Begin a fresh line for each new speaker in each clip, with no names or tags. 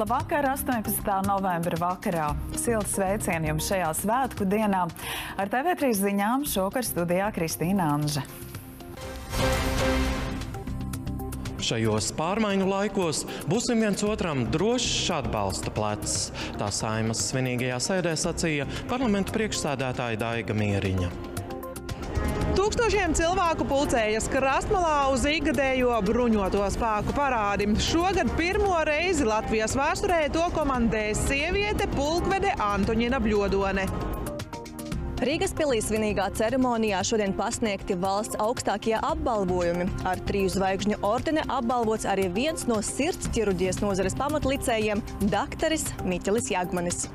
Labvakar, 18. novembra vakarā. Silts sveicieni jums šajā svētku dienā. Ar TV3 ziņām šovakar studijā Kristīna Anža.
Šajos pārmaiņu laikos būsim viens otram drošs atbalsta plecs. Tā Saeimas svinīgajā sēdē sacīja parlamenta priekšsēdētāja Daiga Mieriņa.
Tūkstošiem cilvēku pulcējas Krastmalā uz ikgadējo bruņoto spēku parādi. Šogad pirmo reizi Latvijas vēsturē to komandēs sieviete pulkvede Antoņina Bļodone.
Rīgas pilī svinīgā ceremonijā šodien pasniegti valsts augstākie apbalvojumi. Ar 3 zvaigžņu ordeni apbalvots arī viens no sirds ķirurģijas nozares pamatlicējiem – daktaris Miķelis Jagmanis.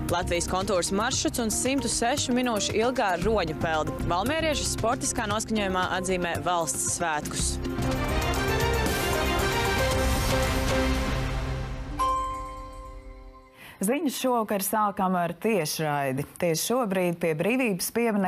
Latvijas kontūras maršruts un 106 minūšu ilgā roņu peldi. Valmierieši sportiskā noskaņojumā atzīmē valsts svētkus.
Ziņas šovakar sākam ar tiešraidi. Tieši šobrīd pie Brīvības pieminekļa